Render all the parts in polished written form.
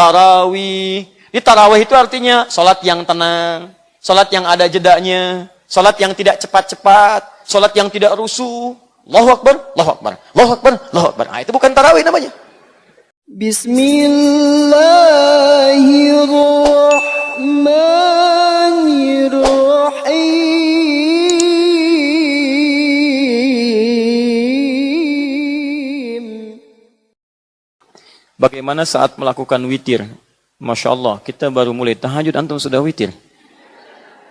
tarawih. Di tarawih itu artinya salat yang tenang, salat yang ada jedanya, salat yang tidak cepat-cepat, salat yang tidak rusuh. Allahu Akbar, Allahu Akbar, Allahu Akbar, Allahu Akbar. Nah, itu bukan tarawih namanya. Bismillahirrahmanirrahim. Bagaimana saat melakukan witir? Masya Allah, kita baru mulai tahajud, antum sudah witir.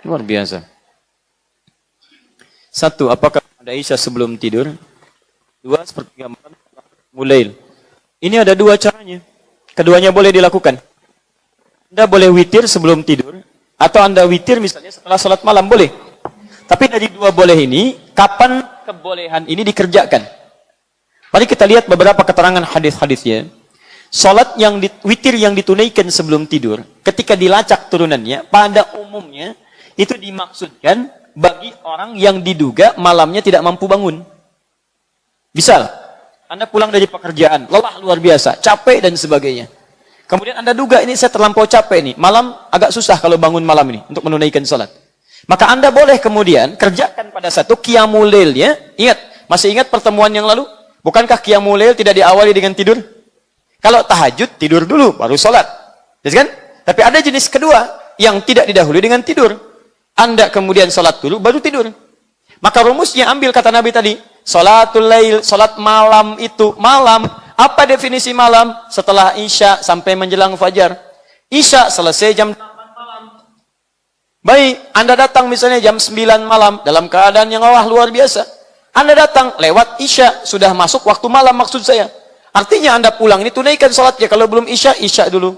Luar biasa. Satu, apakah ada isya sebelum tidur? Dua, sepertiga malam, mulail. Ini ada dua caranya. Keduanya boleh dilakukan. Anda boleh witir sebelum tidur, atau Anda witir misalnya setelah salat malam, boleh. Tapi dari dua boleh ini, kapan kebolehan ini dikerjakan? Mari kita lihat beberapa keterangan hadis-hadisnya. Salat witir yang ditunaikan sebelum tidur, ketika dilacak turunannya, pada umumnya itu dimaksudkan bagi orang yang diduga malamnya tidak mampu bangun. Misal, Anda pulang dari pekerjaan, lelah luar biasa, capek dan sebagainya. Kemudian Anda duga ini saya terlampau capek nih, malam agak susah kalau bangun malam ini untuk menunaikan salat. Maka Anda boleh kemudian kerjakan pada satu qiyamul lail ya. Ingat, masih ingat pertemuan yang lalu? Bukankah qiyamul lail tidak diawali dengan tidur? Kalau tahajud, tidur dulu, baru sholat. Yes, kan? Tapi ada jenis kedua, yang tidak didahului dengan tidur. Anda kemudian sholat dulu, baru tidur. Maka rumusnya ambil kata Nabi tadi, sholatul lail, sholat malam itu, malam. Apa definisi malam? Setelah isya sampai menjelang fajar. Isya selesai jam 8 malam. Baik, Anda datang misalnya jam 9 malam, dalam keadaan yang luar biasa. Anda datang lewat isya, sudah masuk waktu malam maksud saya. Artinya Anda pulang ini tunaikan salatnya. Kalau belum isya, isya dulu.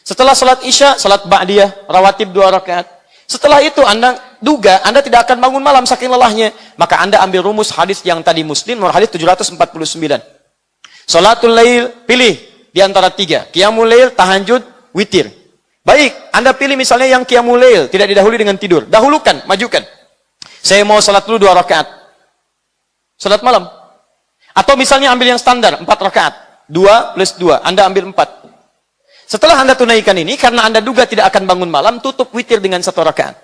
Setelah salat isya, salat ba'diyah, rawatib 2 rakaat. Setelah itu Anda duga Anda tidak akan bangun malam saking lelahnya. Maka Anda ambil rumus hadis yang tadi Muslim, nomor hadis 749. Salatul lail, pilih di antara 3. Qiyamul lail, tahajud, witir. Baik, Anda pilih misalnya yang qiyamul lail, tidak didahului dengan tidur. Dahulukan, majukan. Saya mau salat dulu 2 rakaat. Salat malam. Atau misalnya ambil yang standar, 4 rakaat. 2 plus 2, Anda ambil 4. Setelah Anda tunaikan ini, karena Anda duga tidak akan bangun malam, tutup witir dengan 1 rakaat.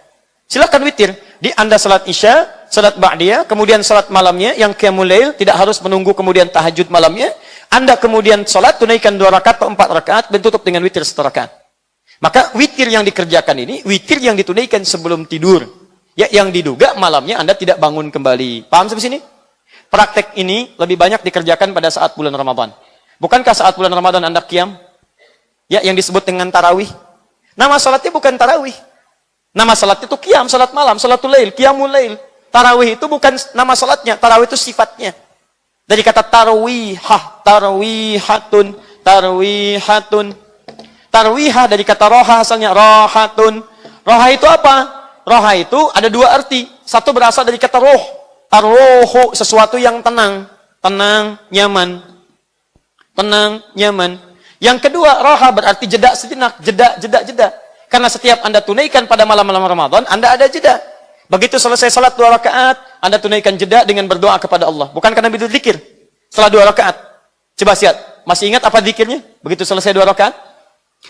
Silakan witir. Di Anda salat isya, salat ba'diyah, kemudian salat malamnya, yang qiyamul lail, tidak harus menunggu kemudian tahajud malamnya. Anda kemudian salat, tunaikan 2 rakaat atau 4 rakaat, dan tutup dengan witir 1 rakaat. Maka witir yang dikerjakan ini, witir yang ditunaikan sebelum tidur. Ya, yang diduga malamnya Anda tidak bangun kembali. Paham sampai sini? Praktek ini lebih banyak dikerjakan pada saat bulan Ramadan. Bukankah saat bulan Ramadan Anda qiyam? Ya, yang disebut dengan tarawih. Nama salatnya bukan tarawih. Nama salatnya itu qiyam, salat malam, salatul lail, qiyamul lail. Tarawih itu bukan nama salatnya, tarawih itu sifatnya. Dari kata tarwihah, tarwihatun, tarwihatun. Tarwihah dari kata roha, asalnya rohatun. Roha itu apa? Roha itu ada 2 arti. Satu berasal dari kata roh. Ar-ruhu, sesuatu yang tenang. Tenang, nyaman. Tenang, nyaman. Yang kedua, roha berarti jeda sejenak. Jeda. Karena setiap Anda tunaikan pada malam-malam Ramadan, Anda ada jeda. Begitu selesai salat 2 rakaat, Anda tunaikan jeda dengan berdoa kepada Allah. Bukan karena itu zikir. Setelah 2 rakaat. Coba lihat. Masih ingat apa zikirnya? Begitu selesai 2 rakaat.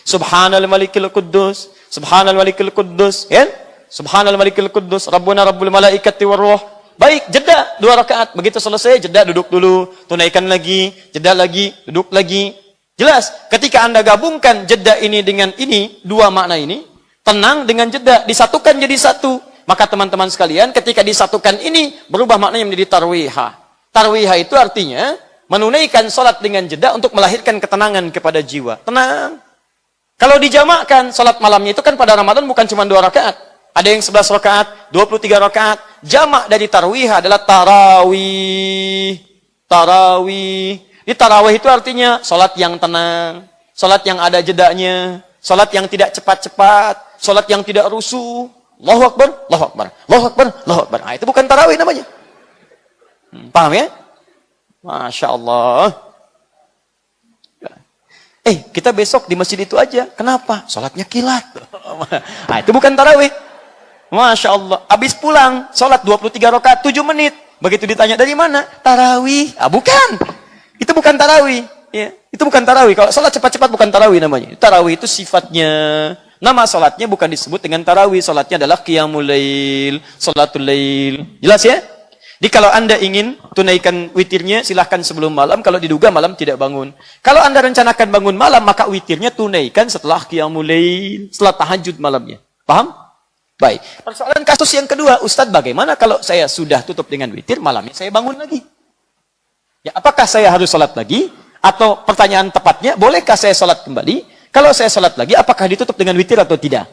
Subhanal malikil quddus. Subhanal malikil quddus. Ya? Subhanal malikil quddus. Rabbuna rabbul malaikati warruh. Baik, jeda 2 rakaat. Begitu selesai, jeda duduk dulu. Tunaikan lagi, jeda lagi, duduk lagi. Jelas, ketika Anda gabungkan jeda ini dengan ini, 2 makna ini, tenang dengan jeda, disatukan jadi satu. Maka teman-teman sekalian, ketika disatukan ini, berubah maknanya menjadi tarwihah. Tarwihah itu artinya, menunaikan salat dengan jeda untuk melahirkan ketenangan kepada jiwa. Tenang. Kalau dijamakkan, salat malamnya itu kan pada Ramadan bukan cuma 2 rakaat. Ada yang 11 rakaat, 23 rakaat. Jamak dari tarwih adalah tarawih. Tarawih. Di tarawih itu artinya salat yang tenang, salat yang ada jedanya, salat yang tidak cepat-cepat, salat yang tidak rusuh. Allahu Akbar, Allahu Akbar, Allahu Akbar, Allahu Akbar. Nah, itu bukan tarawih namanya. Paham ya? Masya Allah. Kita besok di masjid itu aja. Kenapa? Salatnya kilat. Nah, itu bukan tarawih. Masya Allah. Habis pulang, sholat 23 rakaat, 7 menit. Begitu ditanya, dari mana? Tarawih. Bukan. Itu bukan tarawih. Ya, itu bukan tarawih. Kalau salat cepat-cepat bukan tarawih namanya. Tarawih itu sifatnya. Nama salatnya bukan disebut dengan tarawih. Salatnya adalah qiyamul lail, salatul lail. Jelas ya? Jadi kalau Anda ingin tunaikan witirnya, silahkan sebelum malam. Kalau diduga malam tidak bangun. Kalau Anda rencanakan bangun malam, maka witirnya tunaikan setelah qiyamul lail, setelah tahajud malamnya. Paham? Baik. Persoalan kasus yang kedua, Ustadz, bagaimana kalau saya sudah tutup dengan witir, malamnya saya bangun lagi? Ya, apakah saya harus sholat lagi? Atau pertanyaan tepatnya, bolehkah saya sholat kembali? Kalau saya sholat lagi, apakah ditutup dengan witir atau tidak?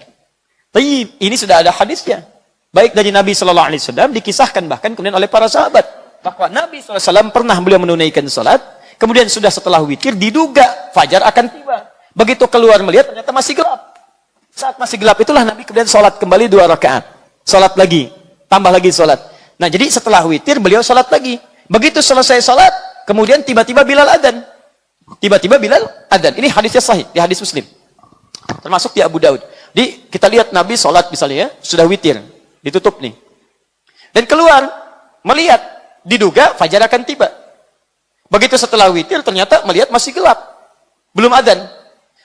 Tapi ini sudah ada hadisnya. Baik dari Nabi SAW, dikisahkan bahkan kemudian oleh para sahabat. Bahwa Nabi SAW pernah beliau menunaikan sholat, kemudian sudah setelah witir, diduga fajar akan tiba. Begitu keluar melihat, ternyata masih gelap. Saat masih gelap itulah Nabi kemudian sholat kembali 2 rakaat. Sholat lagi, tambah lagi sholat. Nah jadi setelah witir, beliau sholat lagi. Begitu selesai sholat, kemudian tiba-tiba Bilal adzan. Tiba-tiba Bilal adzan. Ini hadisnya sahih, di hadis Muslim. Termasuk di Abu Daud. Jadi kita lihat Nabi sholat misalnya ya, sudah witir. Ditutup nih. Dan keluar, melihat, diduga fajar akan tiba. Begitu setelah witir, ternyata melihat masih gelap. Belum adzan.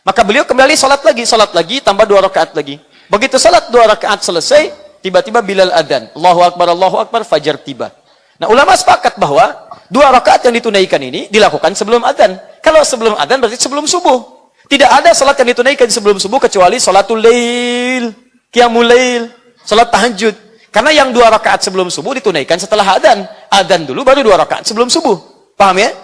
Maka beliau kembali sholat lagi, tambah 2 rakaat lagi. Begitu sholat 2 rakaat selesai, tiba-tiba Bilal adzan. Allahu Akbar, fajar tiba. Nah ulama sepakat bahwa 2 rakaat yang ditunaikan ini dilakukan sebelum adzan. Kalau sebelum adzan berarti sebelum subuh. Tidak ada sholat yang ditunaikan sebelum subuh kecuali sholatul lail, qiyamul lail, sholat tahajud. Karena yang 2 rakaat sebelum subuh ditunaikan setelah adzan. Adzan dulu baru 2 rakaat sebelum subuh. Paham ya?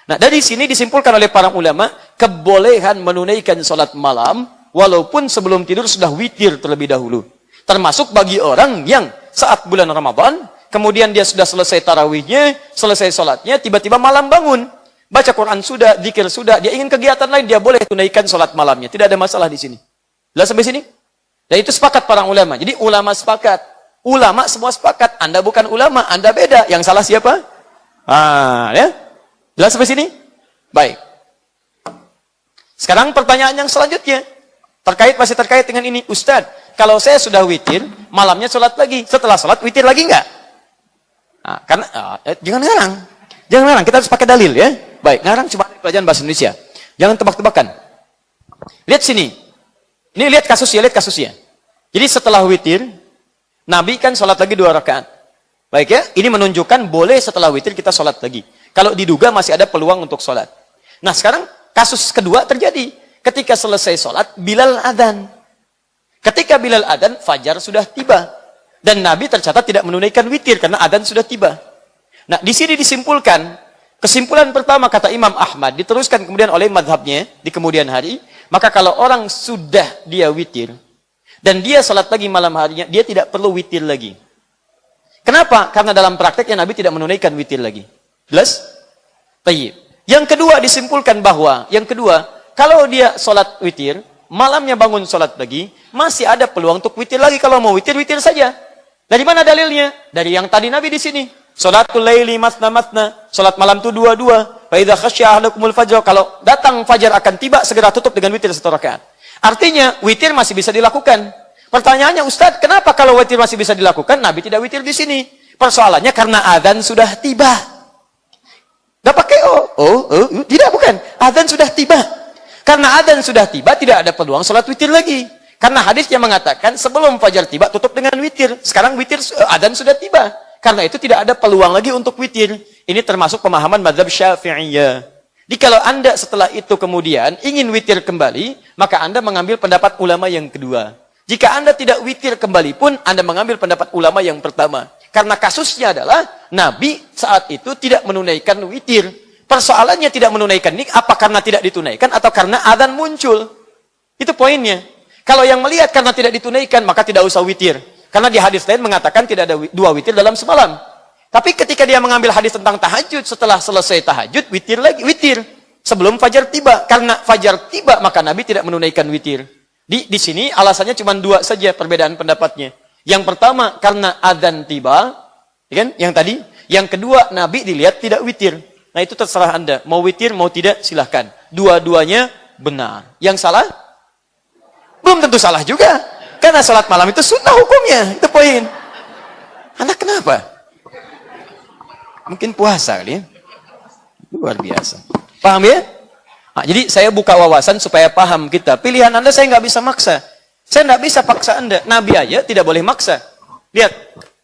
Nah, dari sini disimpulkan oleh para ulama kebolehan menunaikan sholat malam walaupun sebelum tidur sudah witir terlebih dahulu. Termasuk bagi orang yang saat bulan Ramadan, kemudian dia sudah selesai tarawihnya, selesai sholatnya, tiba-tiba malam bangun. Baca Quran sudah, zikir sudah, dia ingin kegiatan lain, dia boleh tunaikan sholat malamnya. Tidak ada masalah di sini. Jelas sampai sini? Dan itu sepakat para ulama. Jadi ulama sepakat. Ulama semua sepakat. Anda bukan ulama, Anda beda. Yang salah siapa? Ya. Jelas sampai sini? Baik. Sekarang pertanyaan yang selanjutnya. Masih terkait dengan ini. Ustadz, kalau saya sudah witir, malamnya sholat lagi. Setelah sholat, witir lagi enggak? Nah, karena, jangan ngarang. Jangan ngarang, kita harus pakai dalil ya. Baik, ngarang cuma pelajaran bahasa Indonesia. Jangan tebak-tebakan. Lihat sini. Ini lihat kasusnya. Jadi setelah witir, Nabi kan sholat lagi 2 rakaat. Baik ya, ini menunjukkan boleh setelah witir kita sholat lagi. Kalau diduga masih ada peluang untuk sholat. Nah sekarang kasus kedua terjadi. Ketika selesai sholat, Bilal adzan. Ketika Bilal adzan, fajar sudah tiba. Dan Nabi tercatat tidak menunaikan witir karena adzan sudah tiba. Nah di sini disimpulkan. Kesimpulan pertama kata Imam Ahmad, diteruskan kemudian oleh madhabnya di kemudian hari. Maka kalau orang sudah dia witir, dan dia sholat lagi malam harinya, dia tidak perlu witir lagi. Kenapa? Karena dalam prakteknya Nabi tidak menunaikan witir lagi. Jelas? Tayyib. Yang kedua disimpulkan bahwa, kalau dia sholat witir, malamnya bangun sholat lagi, masih ada peluang untuk witir lagi. Kalau mau witir, witir saja. Dari mana dalilnya? Dari yang tadi Nabi di sini. Sholatul laili masna. Sholat malam itu 2-2. Fa idza khasya ahadakumul fajr. Kalau datang fajar akan tiba, segera tutup dengan witir 1 rakaat. Artinya, witir masih bisa dilakukan. Pertanyaannya, Ustadz, kenapa kalau witir masih bisa dilakukan, Nabi tidak witir di sini? Persoalannya karena adzan sudah tiba. Gak pakai tidak, bukan. Adzan sudah tiba. Karena adzan sudah tiba, tidak ada peluang sholat witir lagi. Karena hadis yang mengatakan sebelum fajar tiba tutup dengan witir. Sekarang witir adzan sudah tiba. Karena itu tidak ada peluang lagi untuk witir. Ini termasuk pemahaman mazhab Syafi'iyah. Jadi kalau Anda setelah itu kemudian ingin witir kembali, maka Anda mengambil pendapat ulama yang kedua. Jika Anda tidak witir kembali pun, Anda mengambil pendapat ulama yang pertama. Karena kasusnya adalah Nabi saat itu tidak menunaikan witir. Persoalannya tidak menunaikan ini apa karena tidak ditunaikan atau karena adzan muncul. Itu poinnya. Kalau yang melihat karena tidak ditunaikan maka tidak usah witir. Karena di hadis lain mengatakan tidak ada 2 witir dalam semalam. Tapi ketika dia mengambil hadis tentang tahajud, setelah selesai tahajud witir lagi, witir sebelum fajar tiba. Karena fajar tiba maka Nabi tidak menunaikan witir. Di sini alasannya cuma 2 saja perbedaan pendapatnya. Yang pertama karena adzan tiba, kan? Yang tadi. Yang kedua Nabi dilihat tidak witir. Nah itu terserah Anda, mau witir mau tidak silahkan. Dua-duanya benar. Yang salah? Belum tentu salah juga. Karena salat malam itu sunnah hukumnya, itu poin. Anak kenapa? Mungkin puasa kali ya. Luar biasa. Paham ya? Nah, jadi saya buka wawasan supaya paham kita. Pilihan Anda saya nggak bisa maksa. Saya nggak bisa paksa Anda. Nabi aja tidak boleh maksa. Lihat,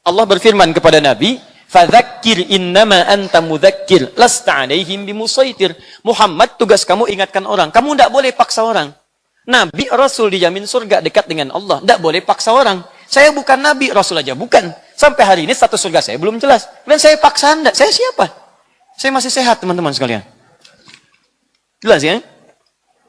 Allah berfirman kepada Nabi, "Fadzakir innama anta mudzakir, lasta 'alaihim bimusaitir." Muhammad, tugas kamu ingatkan orang. Kamu tidak boleh paksa orang. Nabi, Rasul dijamin surga dekat dengan Allah. Tidak boleh paksa orang. Saya bukan Nabi, Rasul aja bukan. Sampai hari ini status surga saya belum jelas. Dan saya paksa Anda. Saya siapa? Saya masih sehat, teman-teman sekalian. Jelas ya?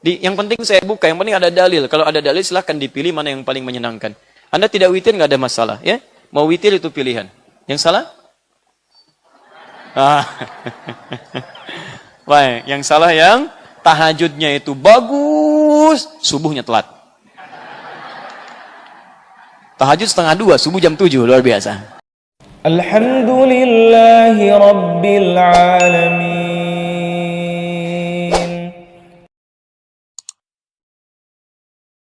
Yang penting saya buka, yang penting ada dalil. Kalau ada dalil silahkan dipilih mana yang paling menyenangkan. Anda tidak witir nggak ada masalah, ya. Mau witir itu pilihan. Yang salah? Baik, yang salah yang tahajudnya itu bagus, subuhnya telat. Tahajud 1:30, subuh jam 7, luar biasa. Alhamdulillahi Rabbil Alamin.